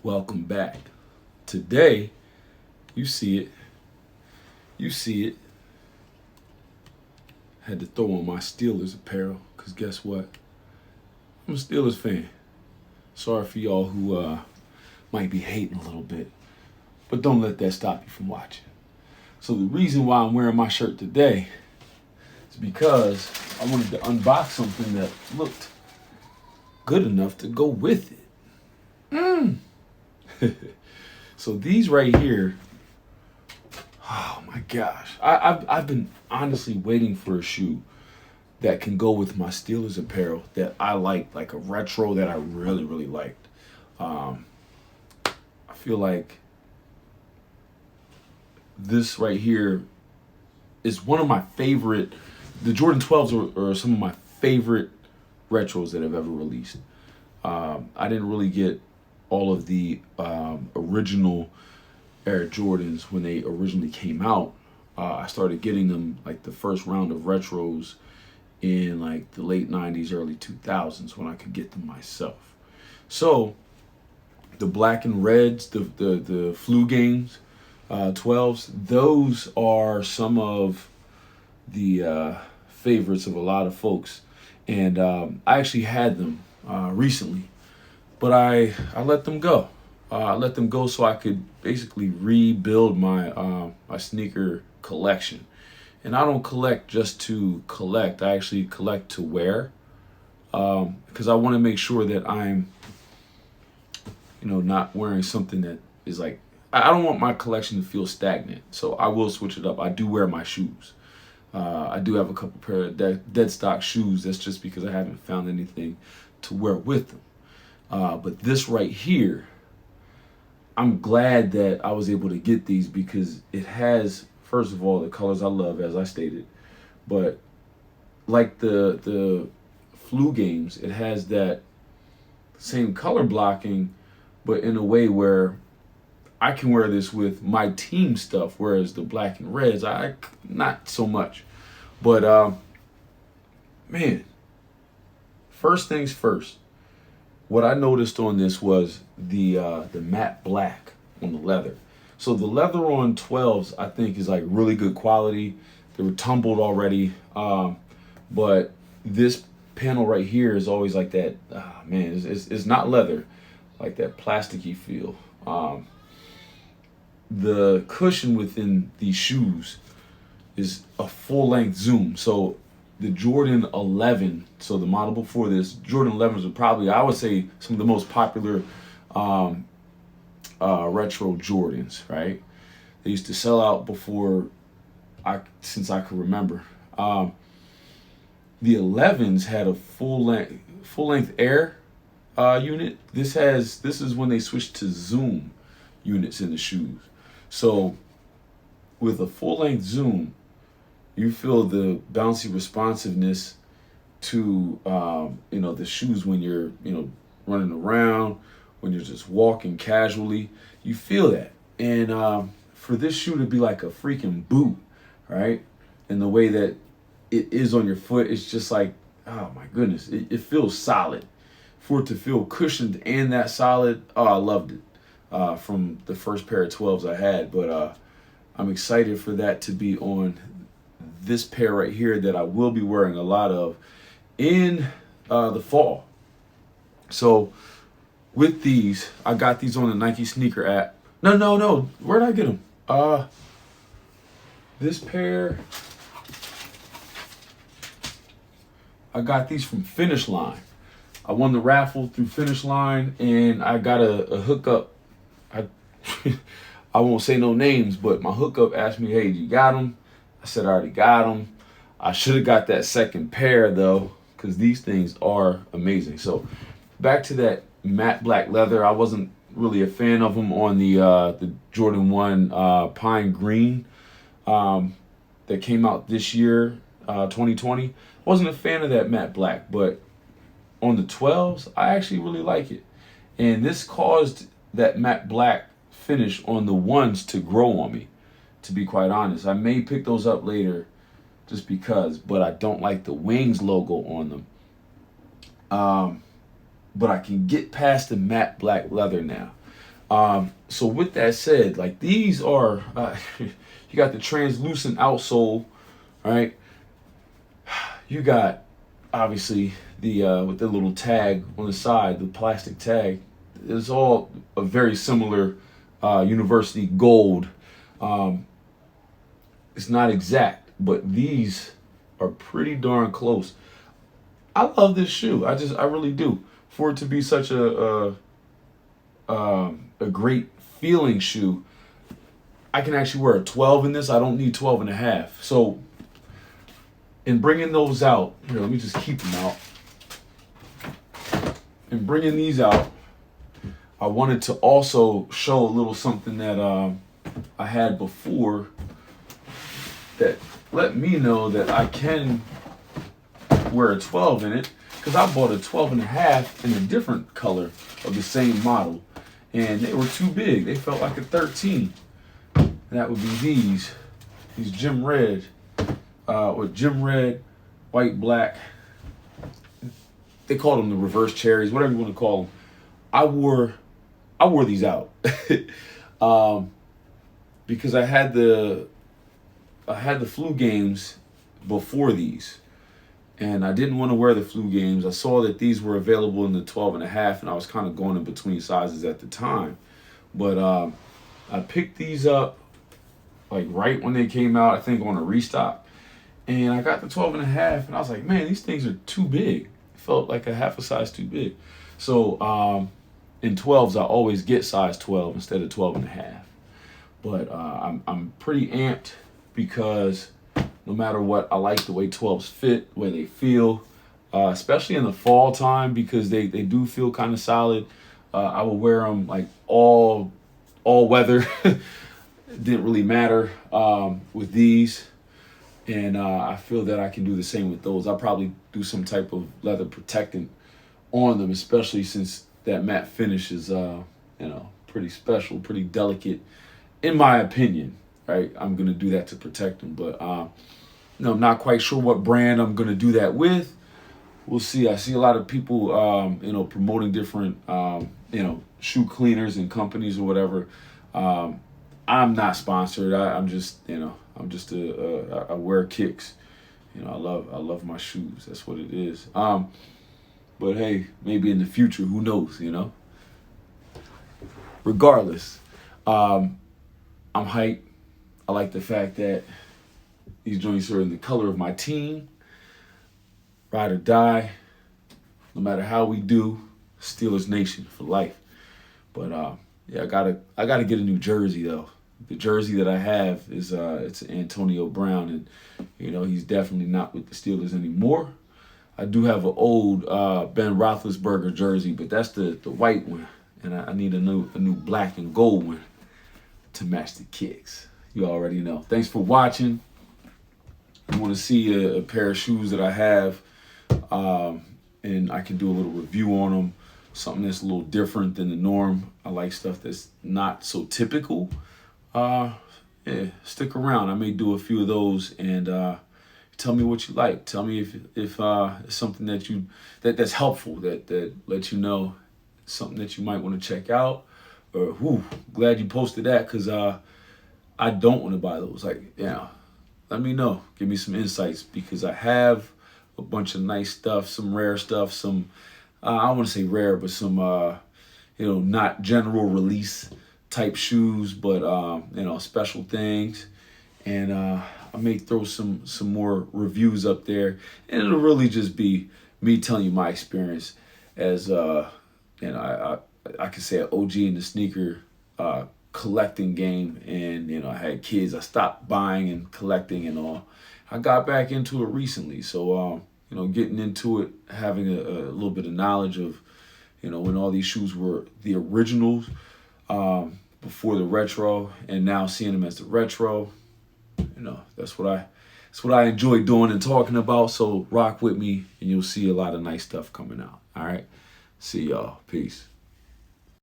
Welcome back. Today, you see it. You see it. Had to throw on my Steelers apparel because guess what? I'm a Steelers fan. Sorry for y'all who might be hating a little bit, but don't let that stop you from watching. So the reason why I'm wearing my shirt today is because I wanted to unbox something that looked good enough to go with it. So these right here, oh my gosh. I've been honestly waiting for a shoe that can go with my Steelers apparel that I like a retro that I really, really liked. I feel like this right here is one of my favorite. The Jordan 12s are some of my favorite retros that have ever released. I didn't really get all of the original Air Jordans when they originally came out. I started getting them like the first round of retros in like the late 90s, early 2000s when I could get them myself. So the black and reds, the flu games, 12s, those are some of the favorites of a lot of folks. And I actually had them recently, but I let them go. I let them go so I could basically rebuild my sneaker collection. And I don't collect just to collect. I actually collect to wear because I want to make sure that I'm, not wearing something that is like. I don't want my collection to feel stagnant. So I will switch it up. I do wear my shoes. I do have a couple pair of dead stock shoes. That's just because I haven't found anything to wear with them. But this right here, I'm glad that I was able to get these because it has, first of all, the colors I love, as I stated. But like the flu games, it has that same color blocking, but in a way where I can wear this with my team stuff, whereas the black and reds, I not so much. But man, first things first. What I noticed on this was the matte black on the leather. So the leather on 12s, I think, is like really good quality. They were tumbled already, but this panel right here is always like that. Man, it's not leather, like that plasticky feel. The cushion within these shoes is a full length zoom. So the Jordan 11, so the model before this, Jordan 11s are probably, I would say, some of the most popular retro Jordans, right? They used to sell out before since I could remember. The 11s had a full length Air unit. This is when they switched to zoom units in the shoes. So with a full length zoom, you feel the bouncy responsiveness to the shoes when you're running around, when you're just walking casually. You feel that. And for this shoe to be like a freaking boot, right? And the way that it is on your foot, it's just like, oh my goodness, it feels solid. For it to feel cushioned and that solid, oh, I loved it. From the first pair of 12s I had, but I'm excited for that to be on this pair right here that I will be wearing a lot of in the fall. So with these, I got these on the Nike sneaker app. No. Where'd I get them? This pair, I got these from Finish Line. I won the raffle through Finish Line, and I got a hookup. I won't say no names, but my hookup asked me, "Hey, you got them?" I said I already got them. I should have got that second pair though, because these things are amazing. So back to that matte black leather. I wasn't really a fan of them on the Jordan 1 Pine Green that came out this year, 2020. Wasn't a fan of that matte black, but on the 12s, I actually really like it. And this caused that matte black finish on the ones to grow on me, to be quite honest. I may pick those up later just because, but I don't like the Wings logo on them. But I can get past the matte black leather now. So with that said, like these are, you got the translucent outsole, right? You got obviously the with the little tag on the side, the plastic tag. It's all a very similar university gold. Um, it's not exact, but these are pretty darn close. I love this shoe. I really do. For it to be such a great feeling shoe, I can actually wear a 12 in this. I don't need 12 and a half. So in bringing those out, here, let me just keep them out. In bringing these out, I wanted to also show a little something that I had before that let me know that I can wear a 12 in it, because I bought a 12 and a half in a different color of the same model, and they were too big. They felt like a 13. And that would be these Gym Red, with Gym Red, white, black. They call them the reverse cherries, whatever you want to call them. I wore these out because I had the flu games before these, and I didn't want to wear the flu games. I saw that these were available in the 12 and a half, and I was kind of going in between sizes at the time. But I picked these up like right when they came out, I think on a restock. And I got the 12 and a half, and I was like, man, these things are too big. It felt like a half a size too big. So in 12s, I always get size 12 instead of 12 and a half. But I'm pretty amped because no matter what, I like the way 12s fit, the way they feel, especially in the fall time, because they do feel kind of solid. I will wear them like all weather. It didn't really matter with these. And I feel that I can do the same with those. I'll probably do some type of leather protectant on them, especially since that matte finish is, pretty special, pretty delicate, in my opinion. Right, I'm gonna do that to protect them, but I'm not quite sure what brand I'm gonna do that with. We'll see. I see a lot of people, promoting different, shoe cleaners and companies or whatever. I'm not sponsored. I'm just, I wear kicks. I love my shoes. That's what it is. But hey, maybe in the future, who knows? Regardless, I'm hyped. I like the fact that these joints are in the color of my team. Ride or die. No matter how we do, Steelers Nation for life. But I gotta get a new jersey though. The jersey that I have is it's Antonio Brown, and he's definitely not with the Steelers anymore. I do have an old Ben Roethlisberger jersey, but that's the white one, and I need a new black and gold one to match the kicks. You already know. Thanks for watching. You want to see a pair of shoes that I have, and I can do a little review on them. Something that's a little different than the norm. I like stuff that's not so typical. Stick around. I may do a few of those, and tell me what you like. Tell me if it's something that's helpful, that lets you know something that you might want to check out. Or glad you posted that, because I don't want to buy those. Let me know. Give me some insights, because I have a bunch of nice stuff, some rare stuff, some I don't want to say rare, but some not general release type shoes, but special things. And I may throw some more reviews up there, and it'll really just be me telling you my experience as I could say an OG in the sneaker collecting game. And I had kids. I stopped buying and collecting and all. I got back into it recently, so getting into it, having a little bit of knowledge of when all these shoes were the originals before the retro, and now seeing them as the retro. That's what I enjoy doing and talking about. So rock with me, and you'll see a lot of nice stuff coming out. All right, see y'all. Peace.